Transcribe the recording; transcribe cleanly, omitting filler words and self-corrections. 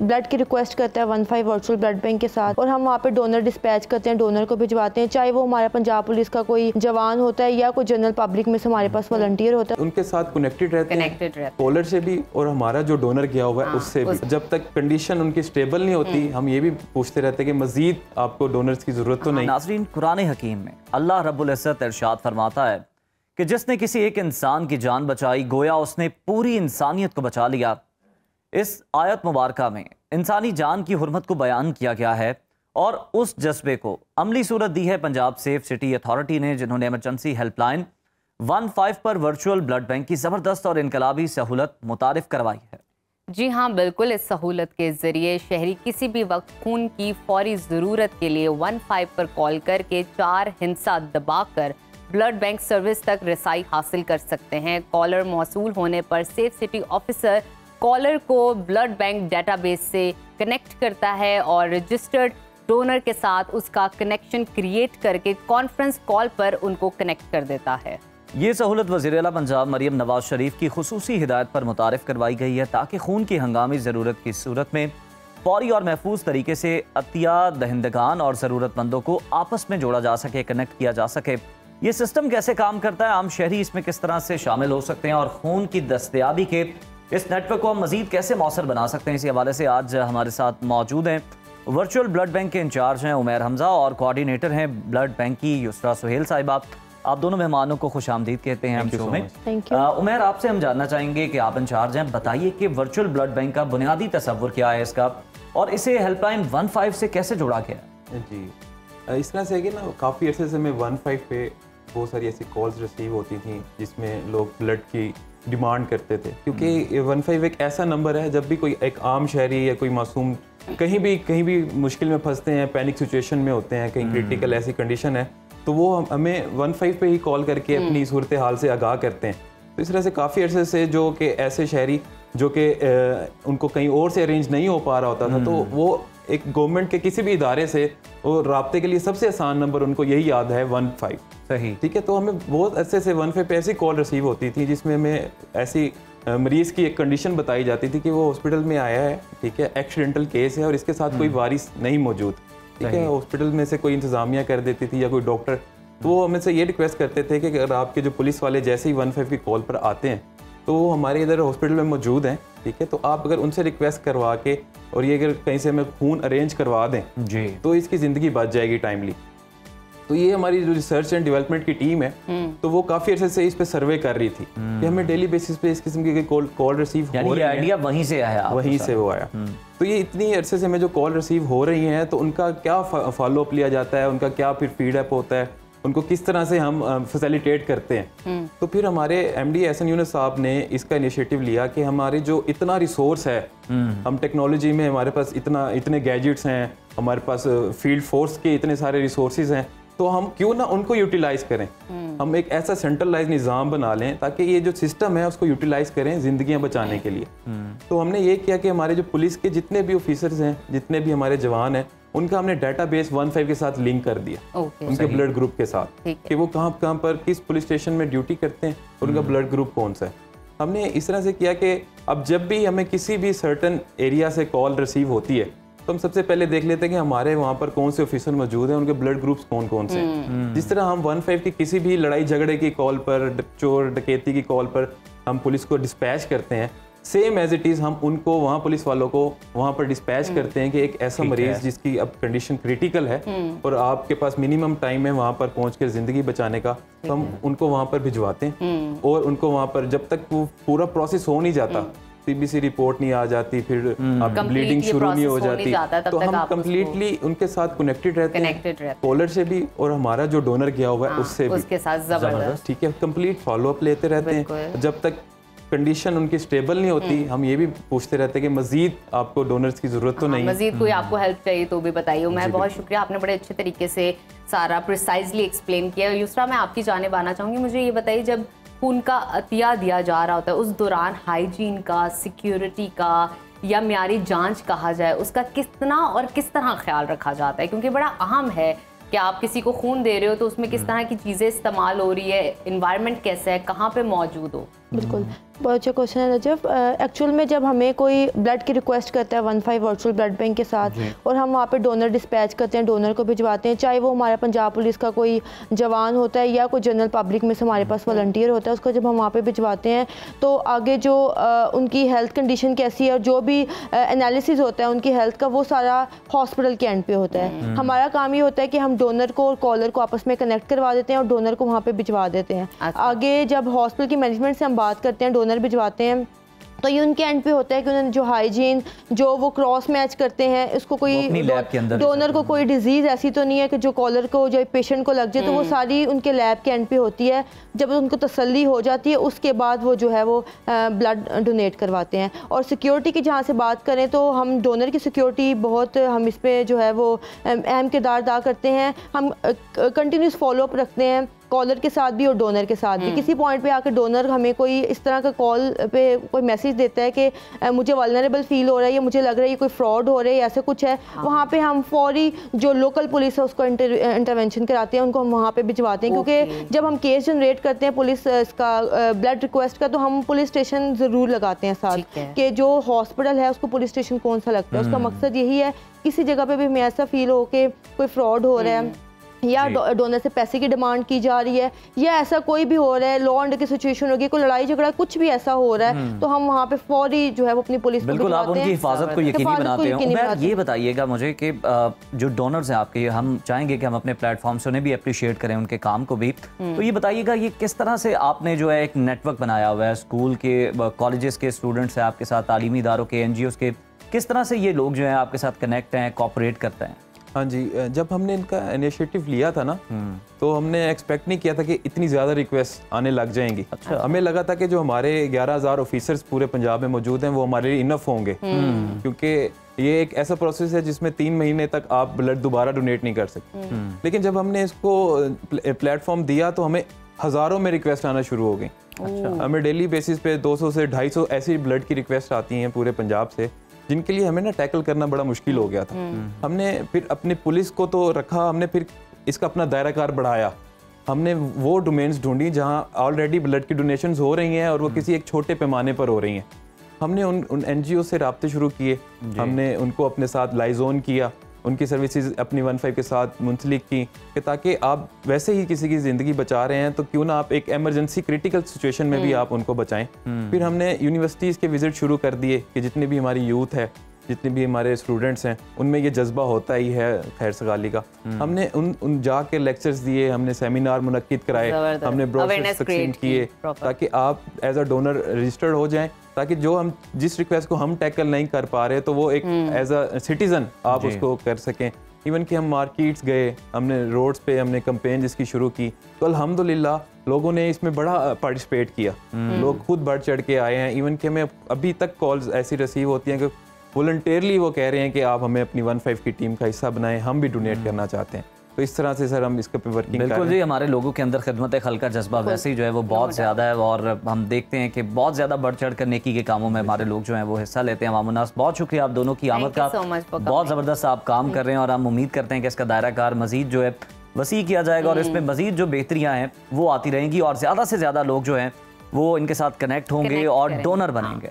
Blood की request करता है 15 वर्चुअल ब्लड बैंक के साथ, और हम वहाँ पे डोनर डिस्पैच करते हैं, डोनर को भिजवाते हैं, चाहे वो हमारा पंजाब पुलिस का कोई जवान होता है या कोई जनरल पब्लिक में से हमारे पास वॉलंटियर होता है। उनके साथ कनेक्टेड रहते हैं कॉलर से भी और हमारा जो डोनर गया हुआ है उससे भी। जब तक कंडीशन उनकी स्टेबल नहीं होती हम ये भी पूछते रहते हैं कि मजीद आपको डोनर्स की जरूरत तो नहीं। नाज़रीन, कुरान हकीम में अल्लाह रब्बुल इज़्ज़त इरशाद फरमाता है कि जिसने किसी एक इंसान की जान बचाई गोया उसने पूरी इंसानियत को बचा लिया। इस आयत मुबारका में इंसानी जान की हुर्मत को बयान किया गया है और उस जज्बे को अमली सूरत दी है पंजाब सेफ सिटी अथॉरिटी ने, जिन्होंने इमरजेंसी हेल्पलाइन 15 पर वर्चुअल ब्लड बैंक की ज़बरदस्त और इनकलाबी सहूलत मुतारिफ करवाई है। जी हाँ, बिल्कुल। इस सहूलत के जरिए शहरी किसी भी वक्त खून की फौरी ज़रूरत के लिए 15 पर कॉल करके 4 हिंसा दबाकर ब्लड बैंक सर्विस तक रसाई हासिल कर सकते हैं। कॉलर मौसूल होने पर सेफ सिटी ऑफिसर कॉलर को ब्लड बैंक डेटाबेस से कनेक्ट करता है और रजिस्टर्ड डोनर के साथ उसका कनेक्शन क्रिएट करके कॉन्फ्रेंस कॉल पर उनको कनेक्ट कर देता है। ये सहूलत वज़ीर आला पंजाब मरियम नवाज शरीफ की खुसूसी हिदायत पर मुतारिफ करवाई गई है ताकि खून की हंगामी ज़रूरत की सूरत में फौरी और महफूज तरीके से अतिया दहिंदगान और ज़रूरतमंदों को आपस में जोड़ा जा सके, कनेक्ट किया जा सके। ये सिस्टम कैसे काम करता है, आम शहरी इसमें किस तरह से शामिल हो सकते हैं और खून की दस्तयाबी के इस नेटवर्क को हम मजीद कैसे मौसर बना सकते हैं, इसी हवाले से आज हमारे साथ मौजूद हैं वर्चुअल ब्लड बैंक के इंचार्ज हैं उमैर हमजा और कोऑर्डिनेटर हैं ब्लड बैंक की युसरा सुहेल साहिबा। आप दोनों मेहमानों को खुशामदीद कहते हैं हम शो में। उमैर, आपसे हम जानना चाहेंगे कि आप इंचार्ज हैं, बताइए कि वर्चुअल ब्लड बैंक का बुनियादी तस्वुर क्या है इसका और इसे हेल्पलाइन 15 से कैसे जोड़ा गया? जी, इस तरह से कि ना काफ़ी अर्से से मैं 15 पे बहुत सारी ऐसी कॉल्स रिसीव होती थी जिसमें लोग ब्लड की डिमांड करते थे, क्योंकि 15 एक ऐसा नंबर है जब भी कोई एक आम शहरी या कोई मासूम कहीं भी मुश्किल में फंसते हैं, पैनिक सिचुएशन में होते हैं, कहीं क्रिटिकल ऐसी कंडीशन है तो वो हमें 15 पे ही कॉल करके अपनी सूरत हाल से आगाह करते हैं। तो इस तरह से काफ़ी अर्से से जो कि ऐसे शहरी जो कि उनको कहीं और से अरेंज नहीं हो पा रहा होता था तो वो एक गवर्नमेंट के किसी भी इदारे से वो राब्ते के लिए सबसे आसान नंबर उनको यही याद है 15। सही, ठीक है। तो हमें बहुत अच्छे से 15 पे ऐसी कॉल रिसीव होती थी जिसमें हमें ऐसी मरीज़ की एक कंडीशन बताई जाती थी कि वो हॉस्पिटल में आया है, ठीक है, एक्सीडेंटल केस है और इसके साथ कोई वारिस नहीं मौजूद, ठीक है। हॉस्पिटल में से कोई इंतज़ामिया कर देती थी या कोई डॉक्टर, तो वो हमें से ये रिक्वेस्ट करते थे कि अगर आपके जो पुलिस वाले जैसे ही 15 की कॉल पर आते हैं तो वो हमारे इधर हॉस्पिटल में मौजूद हैं, ठीक है, तो आप अगर उनसे रिक्वेस्ट करवा के और ये अगर कहीं से हमें खून अरेंज करवा दें जी तो इसकी ज़िंदगी बच जाएगी टाइमली। तो ये हमारी जो रिसर्च एंड डेवलपमेंट की टीम है तो वो काफ़ी अर्से से इस पे सर्वे कर रही थी कि हमें डेली बेसिस पे इस किस्म की कॉल रिसीव हो रही है। आइडिया वहीं से आया, वहीं से वो आया। तो ये इतनी अरसे से हमें जो कॉल रिसीव हो रही हैं तो उनका क्या फॉलोअप लिया जाता है, उनका क्या फिर फीडअप होता है, उनको किस तरह से हम फैसिलिटेट करते हैं। तो फिर हमारे एमडी एहसन यूनुस साहब ने इसका इनिशिएटिव लिया कि हमारे जो इतना रिसोर्स है, हम टेक्नोलॉजी में हमारे पास इतने गैजेट्स हैं, हमारे पास फील्ड फोर्स के इतने सारे रिसोर्सेज हैं, तो हम क्यों ना उनको यूटिलाइज करें। हम एक ऐसा सेंट्रलाइज निज़ाम बना लें ताकि ये जो सिस्टम है उसको यूटिलाइज करें ज़िंदगियां बचाने के लिए। तो हमने ये किया कि हमारे जो पुलिस के जितने भी ऑफिसर्स हैं, जितने भी हमारे जवान हैं, उनका हमने डेटाबेस 15 के साथ लिंक कर दिया, उनके ब्लड ग्रुप के साथ कि वो कहाँ पर किस पुलिस स्टेशन में ड्यूटी करते हैं और उनका ब्लड ग्रुप कौन सा है। हमने इस तरह से किया कि अब जब भी हमें किसी भी सर्टन एरिया से कॉल रिसीव होती है तो हम सबसे पहले देख लेते हैं कि हमारे वहाँ पर कौन से ऑफिसर मौजूद हैं, उनके ब्लड ग्रुप्स कौन कौन से हैं। जिस तरह हम 15 की किसी भी लड़ाई झगड़े की कॉल पर, चोर डकैती की कॉल पर हम पुलिस को डिस्पैच करते हैं, सेम एज इट इज़ हम उनको वहाँ पुलिस वालों को वहाँ पर डिस्पैच करते हैं कि एक ऐसा मरीज जिसकी अब कंडीशन क्रिटिकल है और आपके पास मिनिमम टाइम है वहाँ पर पहुँच कर ज़िंदगी बचाने का, तो हम उनको वहाँ पर भिजवाते हैं और उनको वहाँ पर जब तक वो पूरा प्रोसेस हो नहीं जाता, सीबीसी रिपोर्ट नहीं आ जाती, फिर ब्लीडिंग शुरू नहीं हो जाती, तो हम कम्प्लीटली उनके साथ कनेक्टेड रहते हैं, कॉलर से भी और हमारा जो डोनर गया हुआ है उससे भी उसके साथ जबरदस्त, ठीक है, कंप्लीट फॉलोअप लेते रहते हैं। जब तक कंडीशन उनकी स्टेबल नहीं होती हम ये भी पूछते रहते हैं कि मजीद आपको डोनर्स की जरूरत तो नहीं, मजीद कोई आपको हेल्प चाहिए तो भी बताइए। मैं बहुत शुक्रिया, आपने बड़े अच्छे तरीके से सारा प्रिसाइजली एक्सप्लेन किया। युसरा, मैं आपकी जानिब आना चाहूँगी, मुझे ये बताइए जब खून का अतिया दिया जा रहा होता है उस दौरान हाइजीन का, सिक्योरिटी का या म्यारी जांच कहा जाए, उसका कितना और किस तरह ख्याल रखा जाता है? क्योंकि बड़ा अहम है कि आप किसी को खून दे रहे हो तो उसमें किस तरह की चीज़ें इस्तेमाल हो रही है, इन्वायरमेंट कैसा है, कहाँ पे मौजूद हो। बिल्कुल, बहुत अच्छा क्वेश्चन है रजब। एक्चुअल में जब हमें कोई ब्लड की रिक्वेस्ट करता है 15 वर्चुअल ब्लड बैंक के साथ और हम वहाँ पे डोनर डिस्पैच करते हैं, डोनर को भिजवाते हैं, चाहे वो हमारा पंजाब पुलिस का कोई जवान होता है या कोई जनरल पब्लिक में से हमारे पास वॉलंटियर होता है, उसको जब हम वहाँ पे भिजवाते हैं तो आगे जो उनकी हेल्थ कंडीशन कैसी है और जो भी एनालिसिस होता है उनकी हेल्थ का, वो सारा हॉस्पिटल के एंड पे होता है। हमारा काम ये होता है कि हम डोनर को और कॉलर को आपस में कनेक्ट करवा देते हैं और डोनर को वहाँ पे भिजवा देते हैं। आगे जब हॉस्पिटल की मैनेजमेंट से हम बात करते हैं, डोनर भिजवाते हैं, तो ये उनके एंड पे होता है कि उन्होंने जो हाइजीन जो वो क्रॉस मैच करते हैं, उसको कोई डोनर को कोई डिजीज़ ऐसी तो नहीं है कि जो कॉलर को जो पेशेंट को लग जाए, तो वो सारी उनके लैब के एंड पे होती है। जब उनको तसल्ली हो जाती है उसके बाद वो जो है वो ब्लड डोनेट करवाते हैं। और सिक्योरिटी की जहाँ से बात करें तो हम डोनर की सिक्योरिटी बहुत, हम इस पर जो है वो अहम किरदार अदा करते हैं। हम कंटिन्यूस फॉलोअप रखते हैं कॉलर के साथ भी और डोनर के साथ भी। किसी पॉइंट पे आकर डोनर हमें कोई इस तरह का कॉल पे कोई मैसेज देता है कि मुझे वल्नरेबल फील हो रहा है या मुझे लग रहा है ये कोई फ्रॉड हो रहा है, ऐसा कुछ है, वहाँ पे हम फौरी जो लोकल पुलिस है उसको इंटरवेंशन कराते हैं, उनको हम वहाँ पे भिजवाते हैं। क्योंकि जब हम केस जनरेट करते हैं पुलिस का ब्लड रिक्वेस्ट का, तो हम पुलिस स्टेशन ज़रूर लगाते हैं साथ कि जो हॉस्पिटल है उसको पुलिस स्टेशन कौन सा लगता है। उसका मकसद यही है किसी जगह पे भी हमें ऐसा फील हो कि कोई फ्रॉड हो रहा है या डोनर से पैसे की डिमांड की जा रही है या ऐसा कोई भी हो रहा है, लॉ एंड की सिचुएशन होगी, कोई लड़ाई झगड़ा कुछ भी ऐसा हो रहा है, तो हम वहाँ पे फौरी जो है वो अपनी पुलिस को बिल्कुल आप उनकी हिफाजत को यकीनी बनाते हैं। ये बताइएगा मुझे कि जो डोनर्स हैं आपके, हम चाहेंगे कि हम अपने प्लेटफॉर्म से उन्हें भी अप्रिशिएट करें, उनके काम को भी, तो ये बताइएगा ये किस तरह से आपने जो है एक नेटवर्क बनाया हुआ है, स्कूल के कॉलेजेस के स्टूडेंट्स हैं आपके साथ, तालीमी इदारों के, NGOs के, किस तरह से ये लोग जो है आपके साथ कनेक्ट हैं, कोऑपरेट करते हैं? हाँ जी, जब हमने इनका इनिशिएटिव लिया था ना, तो हमने एक्सपेक्ट नहीं किया था कि इतनी ज़्यादा रिक्वेस्ट आने लग जाएंगी। अच्छा। हमें लगा था कि जो हमारे 11,000 ऑफिसर्स पूरे पंजाब में मौजूद हैं वो हमारे लिए इनफ होंगे, क्योंकि ये एक ऐसा प्रोसेस है जिसमें 3 महीने तक आप ब्लड दोबारा डोनेट नहीं कर सकते। लेकिन जब हमने इसको प्लेटफॉर्म दिया तो हमें हज़ारों में रिक्वेस्ट आना शुरू हो गई। अच्छा। हमें डेली बेसिस पे 200 से 250 ऐसी ब्लड की रिक्वेस्ट आती हैं पूरे पंजाब से, जिनके लिए हमें ना टैकल करना बड़ा मुश्किल हो गया था। हमने फिर अपनी पुलिस को तो रखा, हमने फिर इसका अपना दायरा कार बढ़ाया। हमने वो डोमेन्स ढूंढी जहां ऑलरेडी ब्लड की डोनेशंस हो रही हैं और वो किसी एक छोटे पैमाने पर हो रही हैं। हमने उन NGO से राब्ते शुरू किए, हमने उनको अपने साथ लाइजोन किया, उनकी सर्विसेज अपनी 15 के साथ मुंसलिक की कि ताकि आप वैसे ही किसी की ज़िंदगी बचा रहे हैं तो क्यों ना आप एक एमरजेंसी क्रिटिकल सिचुएशन में भी आप उनको बचाएं। फिर हमने यूनिवर्सिटीज़ के विज़िट शुरू कर दिए कि जितनी भी हमारी यूथ है, जितने भी हमारे स्टूडेंट्स हैं, उनमें ये जज्बा होता ही है खैर सगाली का। हमने उन जाके लेक्चर्स दिए, हमने सेमिनार मुनक्किद कराए, हमने ब्रोशर्स तकसीम किए ताकि आप एज अ डोनर रजिस्टर्ड हो जाएं, ताकि जो हम जिस रिक्वेस्ट को हम टैकल नहीं कर पा रहे तो वो एक एज अ सिटीजन आप उसको कर सकें। इवन कि हम मार्केट्स गए, हमने रोड्स पे हमने कैंपेन जिसकी शुरू की, तो अल्हम्दुलिल्लाह लोगों ने इसमें बड़ा पार्टिसिपेट किया, लोग खुद बढ़ चढ़ के आए हैं। इवन कि हमें अभी तक कॉल्स ऐसी रिसीव होती हैं कि वॉलंटियरली वो कह रहे हैं कि आप हमें अपनी 15 की टीम का हिस्सा बनाएं, हम भी डोनेट करना चाहते हैं। तो इस तरह से सर हम इसके पे वर्किंग बिल्कुल जी, हमारे लोगों के अंदर खिदमत खल का जज्बा वैसे ही जो है वो बहुत ज़्यादा है और हम देखते हैं कि बहुत ज़्यादा बढ़ चढ़ कर नेकी के कामों में हमारे लोग जो हैं वो हिस्सा लेते हैं। मामुनास, बहुत शुक्रिया आप दोनों की आमद का, बहुत ज़बरदस्त आप काम कर रहे हैं और हम उम्मीद करते हैं कि इसका दायरा कार मज़ीद जो है वसी किया जाएगा और इसमें मज़ीद जो बेहतरियाँ हैं वो आती रहेंगी और ज़्यादा से ज़्यादा लोग जो हैं वो इनके साथ कनेक्ट होंगे और डोनर बनेंगे।